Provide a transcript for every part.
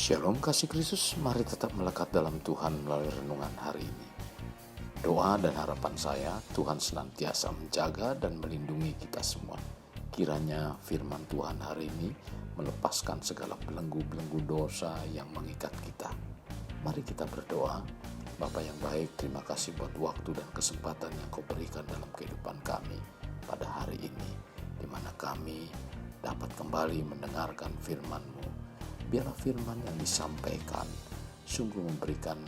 Shalom kasih Kristus, mari tetap melekat dalam Tuhan melalui renungan hari ini. Doa dan harapan saya, Tuhan senantiasa menjaga dan melindungi kita semua. Kiranya firman Tuhan hari ini melepaskan segala belenggu-belenggu dosa yang mengikat kita. Mari kita berdoa. Bapa yang baik, terima kasih buat waktu dan kesempatan yang Kau berikan dalam kehidupan kami pada hari ini, di mana kami dapat kembali mendengarkan firman-Mu. Biarlah firman yang disampaikan sungguh memberikan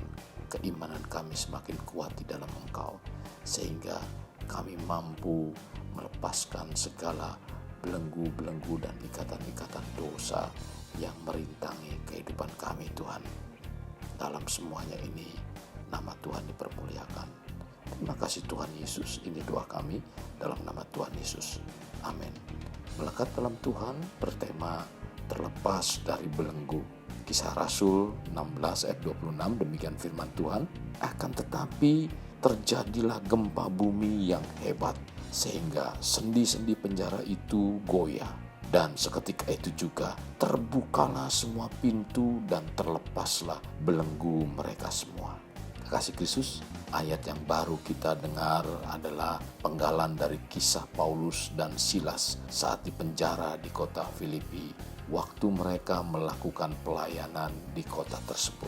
keimanan kami semakin kuat di dalam Engkau, sehingga kami mampu melepaskan segala belenggu-belenggu dan ikatan-ikatan dosa yang merintangi kehidupan kami, Tuhan. Dalam semuanya ini, nama Tuhan dipermuliakan. Terima kasih Tuhan Yesus, ini doa kami dalam nama Tuhan Yesus. Amin. Melekat dalam Tuhan bertema terlepas dari belenggu. Kisah Rasul 16 ayat 26, demikian firman Tuhan. Akan tetapi terjadilah gempa bumi yang hebat, sehingga sendi-sendi penjara itu goyah. Dan seketika itu juga terbukalah semua pintu dan terlepaslah belenggu mereka semua. Kasih Kristus, ayat yang baru kita dengar adalah penggalan dari kisah Paulus dan Silas saat dipenjara di kota Filipi, waktu mereka melakukan pelayanan di kota tersebut.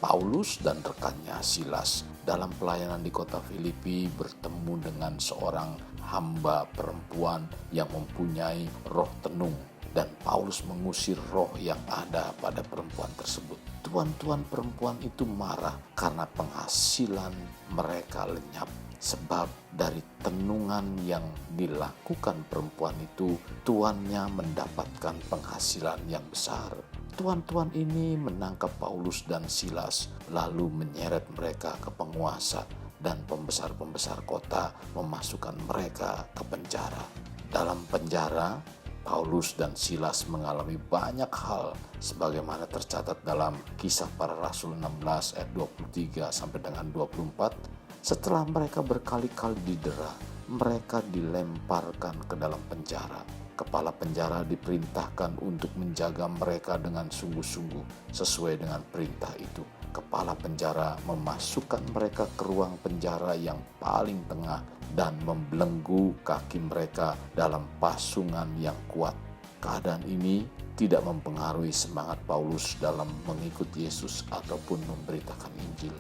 Paulus dan rekannya Silas dalam pelayanan di kota Filipi bertemu dengan seorang hamba perempuan yang mempunyai roh tenung, dan Paulus mengusir roh yang ada pada perempuan tersebut. Tuan-tuan perempuan itu marah karena penghasilan mereka lenyap. Sebab dari tenungan yang dilakukan perempuan itu, tuannya mendapatkan penghasilan yang besar. Tuan-tuan ini menangkap Paulus dan Silas, lalu menyeret mereka ke penguasa dan pembesar-pembesar kota, memasukkan mereka ke penjara. Dalam penjara, Paulus dan Silas mengalami banyak hal sebagaimana tercatat dalam Kisah Para Rasul 16 ayat 23 sampai dengan 24. Setelah mereka berkali-kali didera, mereka dilemparkan ke dalam penjara. Kepala penjara diperintahkan untuk menjaga mereka dengan sungguh-sungguh sesuai dengan perintah itu. Kepala penjara memasukkan mereka ke ruang penjara yang paling tengah dan membelenggu kaki mereka dalam pasungan yang kuat. Keadaan ini tidak mempengaruhi semangat Paulus dalam mengikuti Yesus ataupun memberitakan Injil.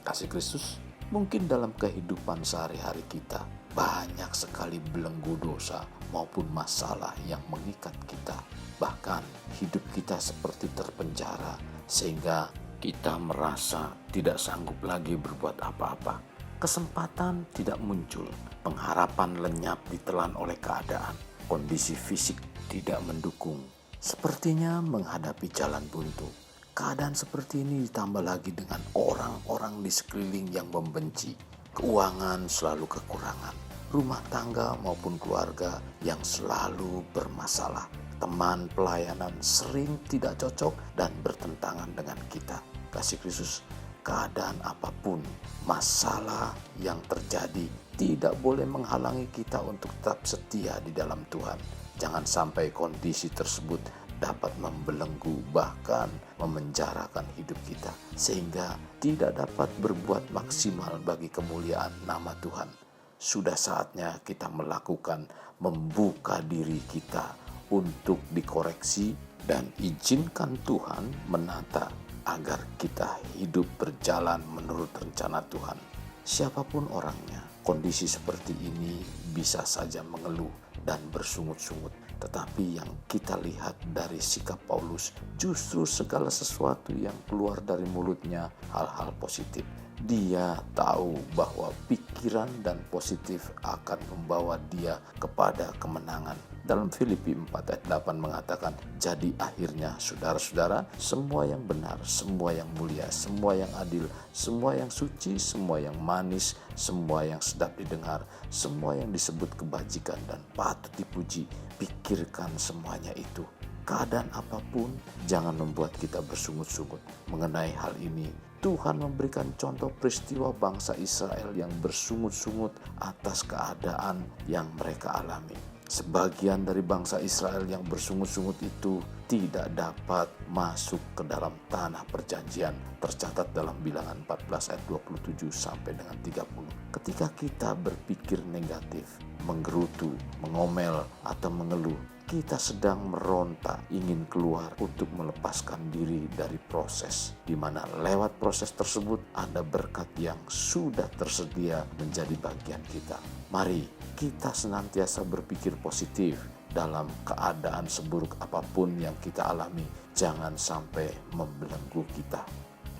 Kasih Kristus, mungkin dalam kehidupan sehari-hari kita banyak sekali belenggu dosa maupun masalah yang mengikat kita. Bahkan hidup kita seperti terpenjara sehingga kita merasa tidak sanggup lagi berbuat apa-apa. Kesempatan tidak muncul, pengharapan lenyap ditelan oleh keadaan, kondisi fisik tidak mendukung. Sepertinya menghadapi jalan buntu. Keadaan seperti ini ditambah lagi dengan orang-orang di sekeliling yang membenci. Keuangan selalu kekurangan. Rumah tangga maupun keluarga yang selalu bermasalah. Teman pelayanan sering tidak cocok dan bertentangan dengan kita. Kasih Kristus, keadaan apapun, masalah yang terjadi tidak boleh menghalangi kita untuk tetap setia di dalam Tuhan. Jangan sampai kondisi tersebut dapat membelenggu bahkan memenjarakan hidup kita sehingga tidak dapat berbuat maksimal bagi kemuliaan nama Tuhan. Sudah saatnya kita membuka diri kita untuk dikoreksi dan izinkan Tuhan menata agar kita hidup berjalan menurut rencana Tuhan. Siapapun orangnya, kondisi seperti ini bisa saja mengeluh dan bersungut-sungut. Tetapi yang kita lihat dari sikap Paulus, justru segala sesuatu yang keluar dari mulutnya hal-hal positif. Dia tahu bahwa pikiran dan positif akan membawa dia kepada kemenangan. Dalam Filipi 4 ayat 8 mengatakan, jadi akhirnya saudara-saudara, semua yang benar, semua yang mulia, semua yang adil, semua yang suci, semua yang manis, semua yang sedap didengar, semua yang disebut kebajikan dan patut dipuji, pikirkan semuanya itu. Keadaan apapun, jangan membuat kita bersungut-sungut. Mengenai hal ini, Tuhan memberikan contoh peristiwa bangsa Israel yang bersungut-sungut atas keadaan yang mereka alami. Sebagian dari bangsa Israel yang bersungut-sungut itu tidak dapat masuk ke dalam tanah perjanjian, tercatat dalam Bilangan 14 ayat 27 sampai dengan 30. Ketika kita berpikir negatif, menggerutu, mengomel, atau mengeluh, kita sedang meronta, ingin keluar untuk melepaskan diri dari proses, di mana lewat proses tersebut ada berkat yang sudah tersedia menjadi bagian kita. Mari kita senantiasa berpikir positif dalam keadaan seburuk apapun yang kita alami. Jangan sampai membelenggu kita.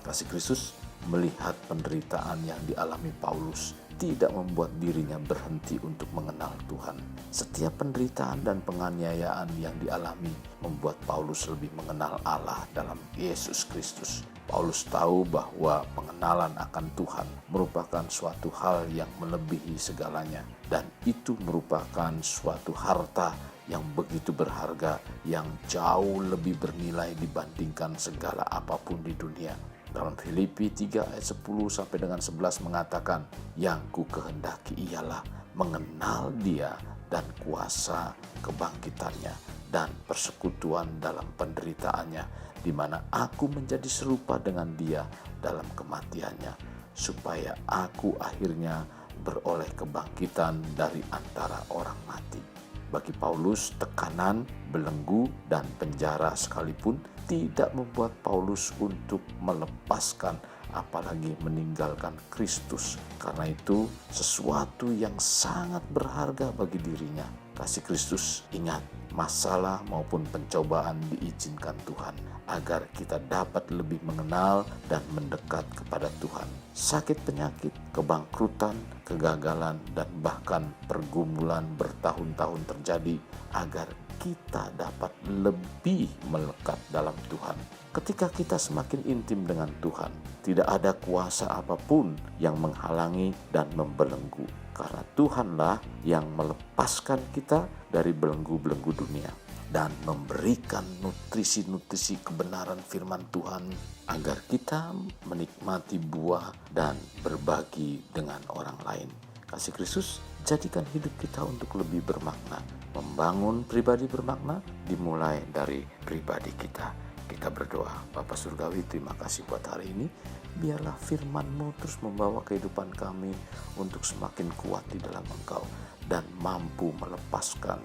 Kasih Kristus melihat penderitaan yang dialami Paulus tidak membuat dirinya berhenti untuk mengenal Tuhan. Setiap penderitaan dan penganiayaan yang dialami membuat Paulus lebih mengenal Allah dalam Yesus Kristus. Paulus tahu bahwa pengenalan akan Tuhan merupakan suatu hal yang melebihi segalanya, dan itu merupakan suatu harta yang begitu berharga, yang jauh lebih bernilai dibandingkan segala apapun di dunia. Dalam Filipi 3 ayat 10 sampai dengan 11 mengatakan, yang ku kehendaki ialah mengenal Dia dan kuasa kebangkitannya dan persekutuan dalam penderitaannya, di mana aku menjadi serupa dengan Dia dalam kematiannya, supaya aku akhirnya beroleh kebangkitan dari antara orang mati. Bagi Paulus, tekanan, belenggu, dan penjara sekalipun tidak membuat Paulus untuk melepaskan apalagi meninggalkan Kristus. Karena itu sesuatu yang sangat berharga bagi dirinya. Kasih Kristus, ingat, masalah maupun pencobaan diizinkan Tuhan agar kita dapat lebih mengenal dan mendekat kepada Tuhan. Sakit penyakit, kebangkrutan, kegagalan, dan bahkan pergumulan bertahun-tahun terjadi agar kita dapat lebih melekat dalam Tuhan. Ketika kita semakin intim dengan Tuhan, tidak ada kuasa apapun yang menghalangi dan membelenggu. Karena Tuhanlah yang melepaskan kita dari belenggu-belenggu dunia dan memberikan nutrisi-nutrisi kebenaran firman Tuhan agar kita menikmati buah dan berbagi dengan orang lain. Kasih Kristus, jadikan hidup kita untuk lebih bermakna. Membangun pribadi bermakna dimulai dari pribadi kita. Kita berdoa. Bapa Surgawi, terima kasih buat hari ini. Biarlah firman-Mu terus membawa kehidupan kami untuk semakin kuat di dalam Engkau dan mampu melepaskan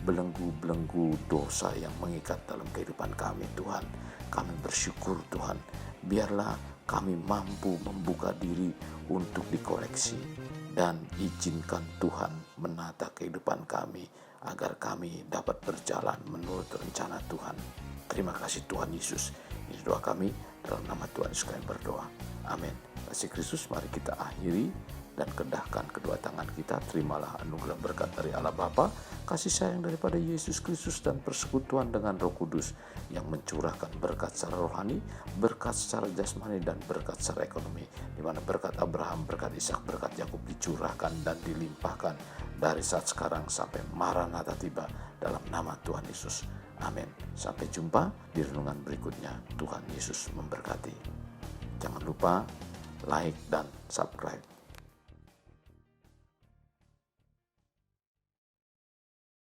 belenggu-belenggu dosa yang mengikat dalam kehidupan kami, Tuhan. Kami bersyukur, Tuhan. Biarlah kami mampu membuka diri untuk dikoreksi dan izinkan Tuhan menata kehidupan kami agar kami dapat berjalan menurut rencana Tuhan. Terima kasih Tuhan Yesus. Ini doa kami dalam nama Tuhan Yesus kami berdoa. Amin. Kasih Kristus, mari kita akhiri dan kedahkan kedua tangan kita. Terimalah anugerah berkat dari Allah Bapa, kasih sayang daripada Yesus Kristus, dan persekutuan dengan Roh Kudus yang mencurahkan berkat secara rohani, berkat secara jasmani, dan berkat secara ekonomi. Di mana berkat Abraham, berkat Ishak, berkat Yakub dicurahkan dan dilimpahkan dari saat sekarang sampai Maranatha tiba dalam nama Tuhan Yesus. Amin. Sampai jumpa di renungan berikutnya. Tuhan Yesus memberkati. Jangan lupa like dan subscribe.